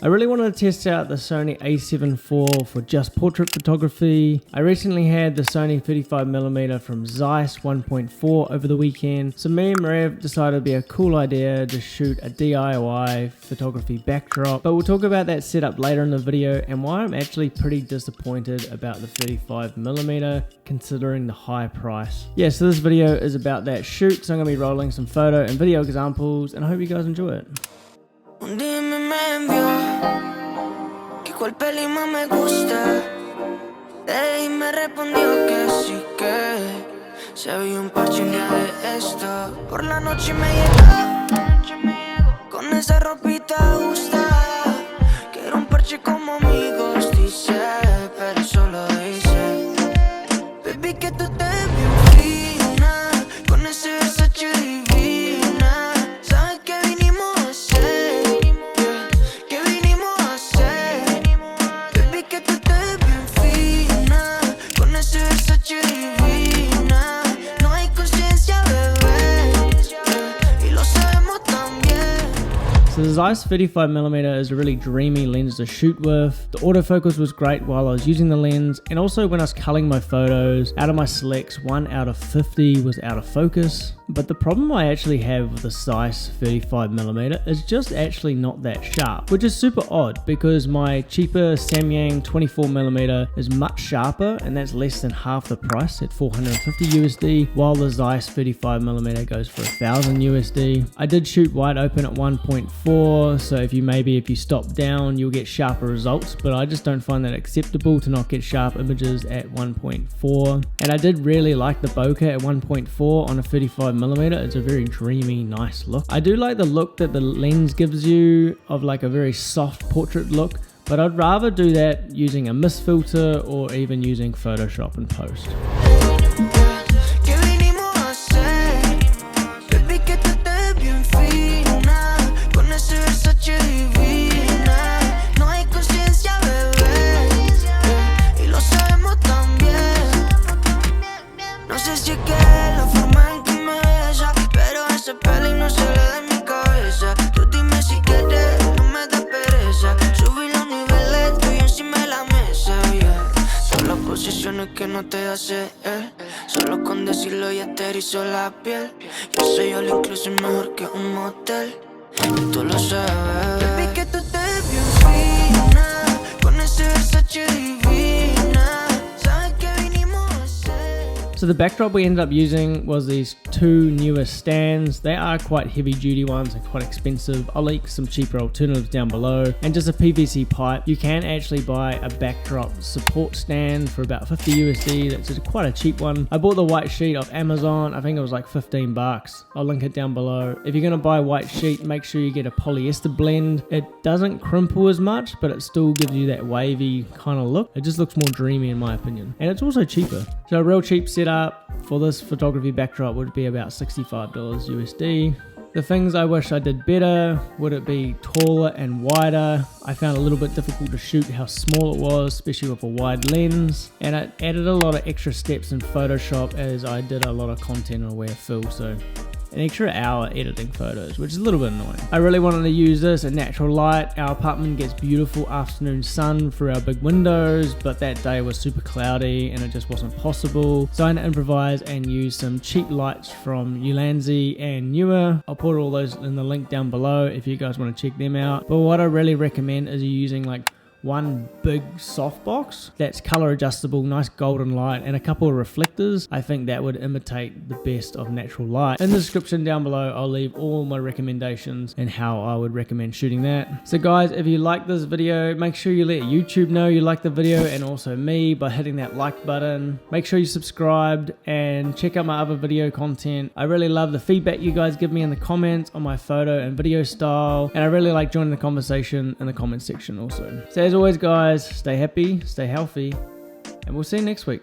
I really wanted to test out the Sony A7 IV for just portrait photography. I recently had the Sony 35mm from ZEISS 1.4 over the weekend, so me and Maria decided it'd be a cool idea to shoot a DIY photography backdrop, but we'll talk about that setup later in the video and why I'm actually pretty disappointed about the 35mm considering the high price. Yeah, so this video is about that shoot, so I'm going to be rolling some photo and video examples and I hope you guys enjoy it. Un día me envió que cuál peli más me gusta. Y me respondió que sí, que se había un parche un día de esto. Por la noche me llegó con esa ropita ajustada. Que era un parche como amigos, dice, pero solo dice. Baby, que tú te bien fina con ese Versace divina. ¿Sabes qué vinimos a hacer? So the ZEISS 35mm is a really dreamy lens to shoot with. The autofocus was great while I was using the lens, and also when I was culling my photos, out of my selects, 1 out of 50 was out of focus. But the problem I actually have with the ZEISS 35mm is just actually not that sharp, which is super odd because my cheaper Samyang 24mm is much sharper, and that's less than half the price at 450 USD, while the ZEISS 35mm goes for 1000 USD. I did shoot wide open at 1.4, so if you stop down you'll get sharper results, but I just don't find that acceptable to not get sharp images at 1.4. And I did really like the bokeh at 1.4 on a 35mm. It's a very dreamy, nice look. I do like the look that the lens gives you of like a very soft portrait look, but I'd rather do that using a mist filter or even using Photoshop in post. Que no te hace solo con decirlo ya te erizó la piel. Yo soy all inclusive mejor que un motel y tú lo sabes. Baby, que tú te bien fina con ese Versace divina. Sabes que vinimos a hacer. So the backdrop we ended up using was these two newer stands. They are quite heavy duty ones and quite expensive. I'll link some cheaper alternatives down below, and just a PVC pipe. You can actually buy a backdrop support stand for about 50 USD. That's just quite a cheap one. I bought the white sheet off Amazon. I think it was like 15 bucks. I'll link it down below. If you're gonna buy a white sheet, make sure you get a polyester blend. It doesn't crimple as much, but it still gives you that wavy kind of look. It just looks more dreamy in my opinion, and it's also cheaper. So a real cheap setup for this photography backdrop would be about $65 USD. The things I wish I did better, would it be taller and wider? I found it a little bit difficult to shoot how small it was, especially with a wide lens, and it added a lot of extra steps in Photoshop as I did a lot of content on Aware Fill, so an extra hour editing photos, which is a little bit annoying. I really wanted to use this in natural light. Our apartment gets beautiful afternoon sun through our big windows, but that day was super cloudy and it just wasn't possible. So I had to improvise and use some cheap lights from Ulanzi and Newer. I'll put all those in the link down below if you guys want to check them out. But what I really recommend is you using like one big softbox that's color adjustable, nice golden light, and a couple of reflectors. I think that would imitate the best of natural light. In the description down below I'll leave all my recommendations and how I would recommend shooting that. So guys, if you like this video, make sure you let YouTube know you like the video, and also me by hitting that like button. Make sure you subscribed and check out my other video content. I really love the feedback you guys give me in the comments on my photo and video style, and I really like joining the conversation in the comment section also. So as always guys, stay happy, stay healthy, and we'll see you next week.